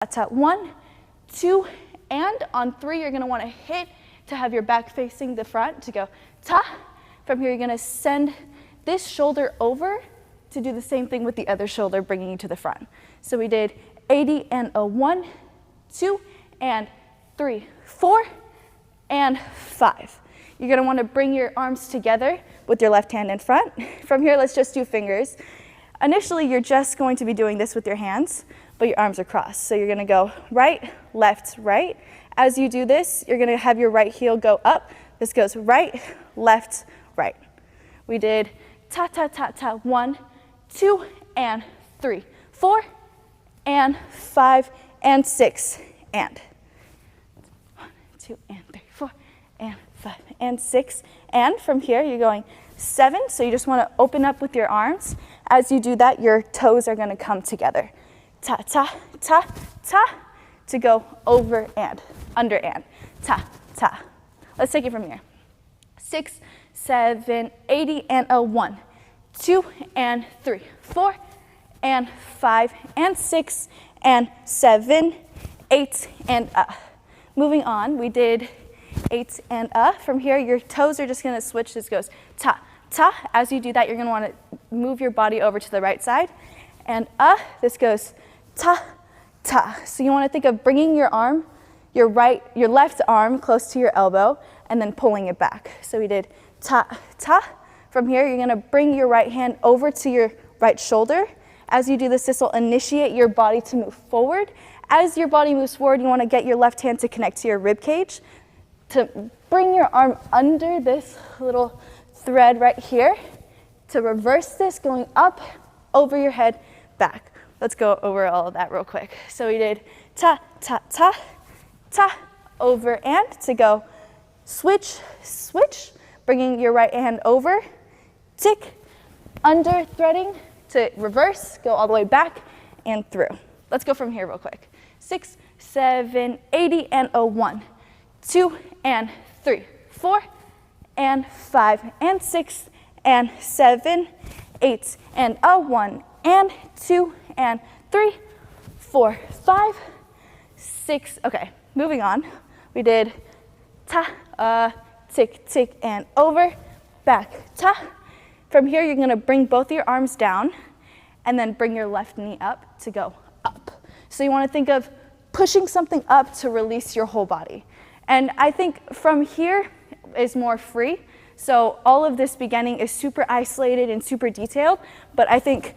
ta, 1, 2, and on 3, you're gonna wanna hit to have your back facing the front to go ta. From here, you're gonna send this shoulder over to do the same thing with the other shoulder, bringing you to the front. So we did 80 and a 1, 2, and 3, 4, and 5. You're gonna wanna bring your arms together with your left hand in front. From here, let's just do fingers. Initially, you're just going to be doing this with your hands, but your arms are crossed. So you're gonna go right, left, right. As you do this, you're gonna have your right heel go up. This goes right, left, right. We did ta, ta, ta, ta, 1, 2, and 3, 4, and 5, and 6, and 1, 2, and 3, 4, and 5, and 6, and from here, you're going 7, so you just wanna open up with your arms. As you do that, your toes are gonna come together. Ta, ta, ta, ta, to go over and, under and, ta, ta. Let's take it from here. 6, 7, 80, and a 1, 2, and 3, 4, and 5, and 6, and 7, 8, and a. Moving on, we did 8 and a. From here, your toes are just gonna switch. This goes ta, ta. As you do that, you're gonna wanna move your body over to the right side. And this goes ta, ta. So you wanna think of bringing your arm, your left arm close to your elbow, and then pulling it back. So we did ta, ta. From here, you're gonna bring your right hand over to your right shoulder. As you do this, this will initiate your body to move forward. As your body moves forward, you wanna get your left hand to connect to your rib cage, to bring your arm under this little thread right here, to reverse this, going up, over your head, back. Let's go over all of that real quick. So we did ta, ta, ta, ta, over and, to go switch, switch, bringing your right hand over, tick, under threading, to reverse, go all the way back and through. Let's go from here real quick. 6, 7, 80, and a 1, 2, and 3, 4, and 5, and 6, and 7, 8, and a 1, and 2, and 3, 4, 5, 6. Okay, moving on. We did ta, tick, tick, and over, back, ta. From here, you're gonna bring both your arms down and then bring your left knee up to go up. So you wanna think of pushing something up to release your whole body. And I think from here is more free. So all of this beginning is super isolated and super detailed, but I think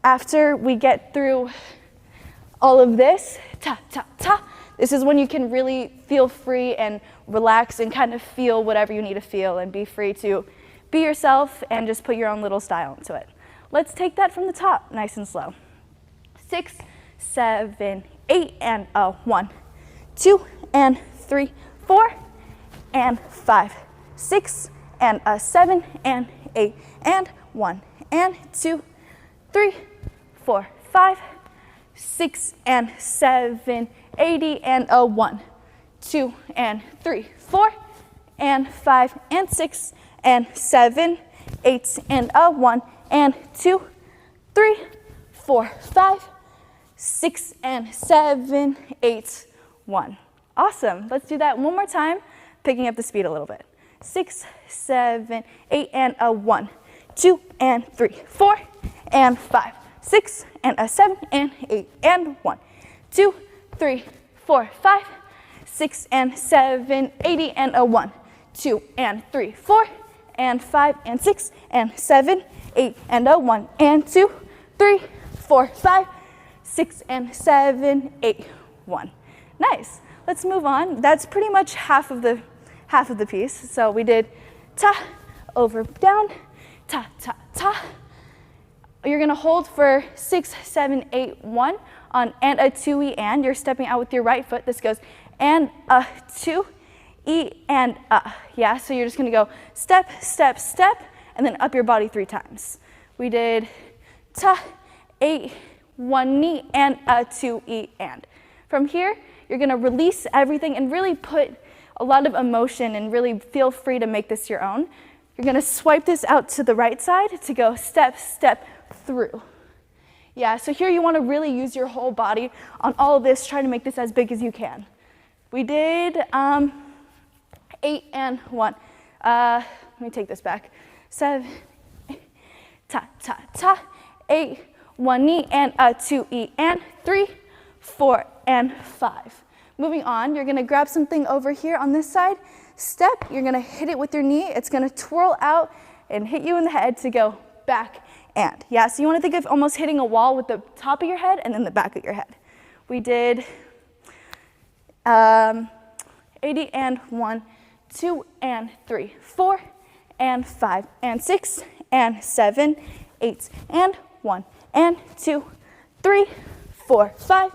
after we get through all of this, ta, ta, ta, this is when you can really feel free and relax and kind of feel whatever you need to feel and be free to be yourself and just put your own little style into it. Let's take that from the top, nice and slow. 6, 7, 8, and a 1, 2, and 3, 4, and 5, 6, and a 7, and 8, and 1, and 2, 3, 4, 5, 6, and 7, 80, and a 1, 2, and 3, 4, and 5, and 6, and 7, 8, and a 1, and 2, 3, 4, 5, 6, and 7, 8, 1. Awesome. Let's do that one more time, picking up the speed a little bit. 6, 7, 8, and a 1, 2, and 3, 4, and 5, 6, and a 7, and 8, and 1, 2, 3, 4, 5, 6, and 7, 80, and a 1, 2, and 3, 4, and 5, and 6, and 7, 8, and a 1, and 2, 3, 4, 5, 6, and 7, 8, 1. Nice. Let's move on. That's pretty much half of the piece. So we did ta, over, down, ta, ta, ta. You're gonna hold for 6, 7, 8, 1 on and a 2E and. You're stepping out with your right foot. This goes and a 2, E and a. Yeah, so you're just gonna go step, step, step, and then up your body 3 times. We did ta, 8, 1 knee and a 2E and. From here, you're gonna release everything and really put a lot of emotion and really feel free to make this your own. You're gonna swipe this out to the right side to go step, step through. Yeah, so here you want to really use your whole body on all of this, try to make this as big as you can. We did 8 and 1. Let me take this back. 7, ta, ta, ta, 8, 1 knee and 2 E and 3, 4 and 5. Moving on, you're gonna grab something over here on this side, step, you're gonna hit it with your knee, it's gonna twirl out and hit you in the head to go back and. Yeah, so you wanna think of almost hitting a wall with the top of your head and then the back of your head. We did 80 and 1, 2 and 3, 4 and 5 and 6 and 7, 8 and 1 and 2, 3, 4, 5,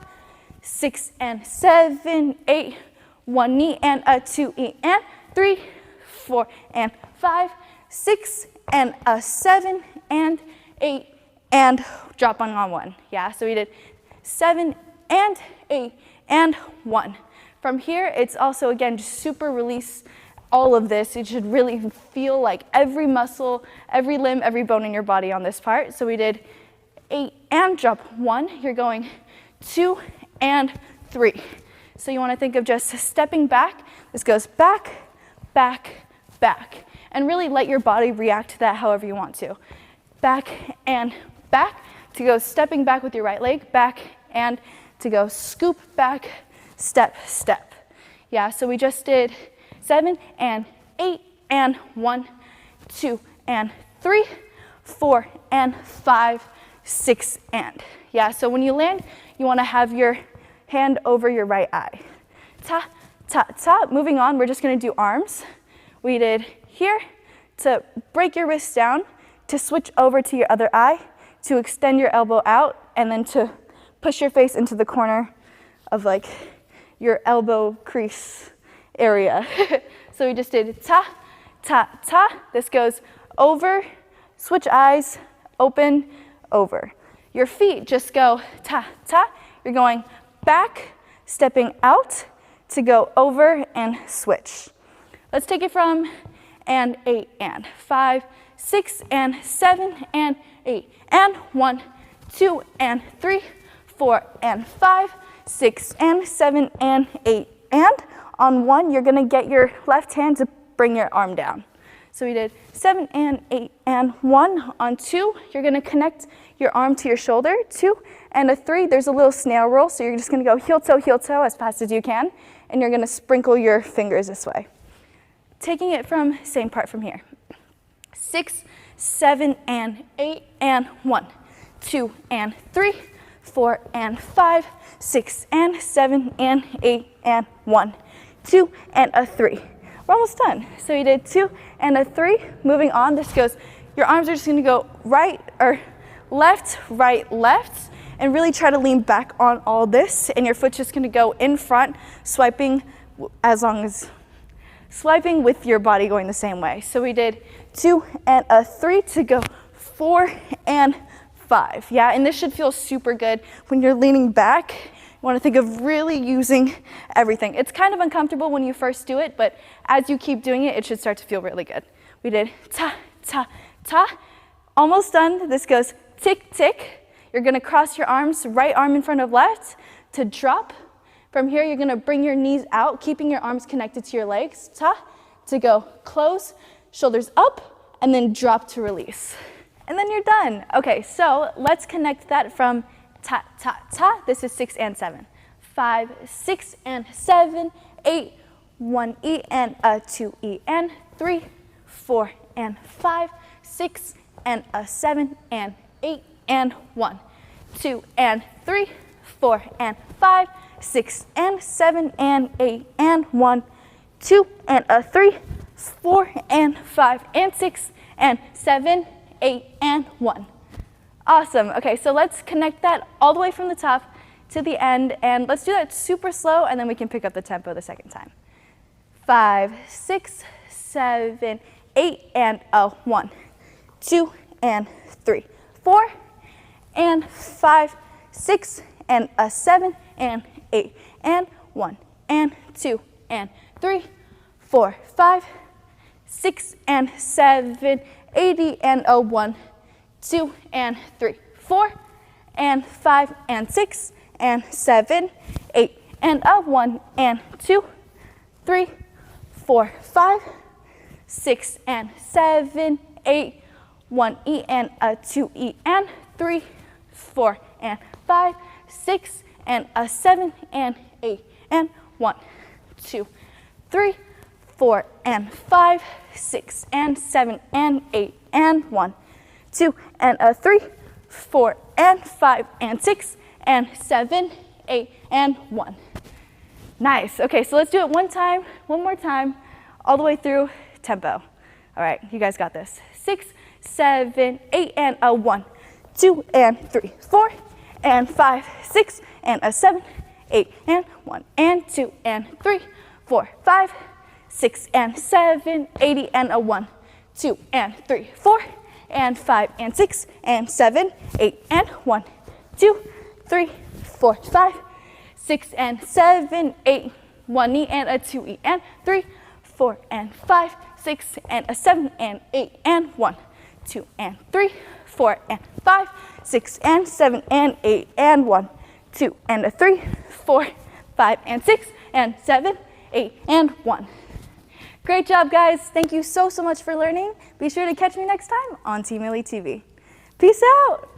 6 and 7, 8, 1 knee and 2 E and 3, 4 and 5, 6 and 7 and 8 and drop on 1. Yeah, so we did 7 and 8 and 1. From here, it's also, again, just super release all of this. You should really feel like every muscle, every limb, every bone in your body on this part. So we did 8 and drop 1. You're going 2 and 3. So you want to think of just stepping back. This goes back, back, back. And really let your body react to that however you want to. Back and back to go stepping back with your right leg, back and to go scoop back, step, step. Yeah, so we just did 7 and 8 and 1, 2 and 3, 4 and 5, 6 and. Yeah, so when you land, you want to have your hand over your right eye. Ta, ta, ta. Moving on, we're just going to do arms. We did here to break your wrist down, to switch over to your other eye, to extend your elbow out, and then to push your face into the corner of like your elbow crease area. So we just did ta, ta, ta. This goes over, switch eyes, open, over. Your feet just go ta, ta. You're going back, stepping out to go over and switch. Let's take it from and 8 and 5, 6 and 7 and 8 and 1, 2 and 3, 4 and 5, 6 and 7 and 8 and. On 1, you're gonna get your left hand to bring your arm down. So we did 7 and 8 and 1. On 2, you're gonna connect your arm to your shoulder. 2 and 3, there's a little snail roll. So you're just gonna go heel toe as fast as you can. And you're gonna sprinkle your fingers this way. Taking it from, same part from here. 6, 7 and 8 and 1, 2 and 3, 4 and 5, 6 and 7 and 8 and 1, 2 and 3. We're almost done. So you did 2 and 3. Moving on, this goes, your arms are just gonna go right or left, right, left, and really try to lean back on all this. And your foot's just gonna go in front, swiping swiping with your body going the same way. So we did 2 and 3 to go 4 and 5. Yeah, and this should feel super good when you're leaning back. You want to think of really using everything. It's kind of uncomfortable when you first do it, but as you keep doing it, it should start to feel really good. We did ta, ta, ta. Almost done. This goes tick, tick. You're going to cross your arms, right arm in front of left to drop. From here, you're going to bring your knees out, keeping your arms connected to your legs. Ta, to go close, shoulders up, and then drop to release. And then you're done. Okay, so let's connect that from ta, ta, ta. This is 6 and 7. 5, 6 and 7, 8, 1 E and 2 E and 3, 4 and 5, 6 and 7 and 8 and 1, 2 and 3, 4 and 5, 6 and 7 and 8 and 1, 2 and 3, 4 and 5 and 6 and 7, 8 and 1. Awesome. Okay, so let's connect that all the way from the top to the end, and let's do that super slow, and then we can pick up the tempo the second time. 5, 6, 7, 8 and 1, 2 and 3, 4 and 5, 6 and 7 and 8 and 1 and 2 and 3, 4, 5, 6 and 7, 80 and 1, 2 and 3, 4 and 5 and 6 and 7, 8 and a 1 and 2, 3, 4, 5, 6 and 7, 8, 1E and a 2E and 3, 4 and 5, 6 and a 7 and 8 and 1, 2, 3, 4 and 5, 6 and 7 and 8 and 1, 2 and a 3, 4 and 5 and 6 and 7, 8 and 1. Nice. Okay, so let's do it one more time, all the way through tempo. All right, you guys got this. 6, 7, 8 and a 1, 2 and 3, 4 and 5, 6 and a 7, 8 and 1 and 2 and 3, 4, 5, 6 and 7, 80 and a 1, 2 and 3, 4 and 5 and 6 and 7, 8 and 1, 2, 3, 4, 5, 6 and 7, 8, 1E and a 2E and 3, 4 and 5, 6 and a 7 and 8 and 1, 2 and 3, 4 and 5, 6 and 7 and 8 and 1, 2 and a 3, 4, 5 and 6 and 7, 8 and 1. Great job, guys. Thank you so much for learning. Be sure to catch me next time on Team Millie TV. Peace out.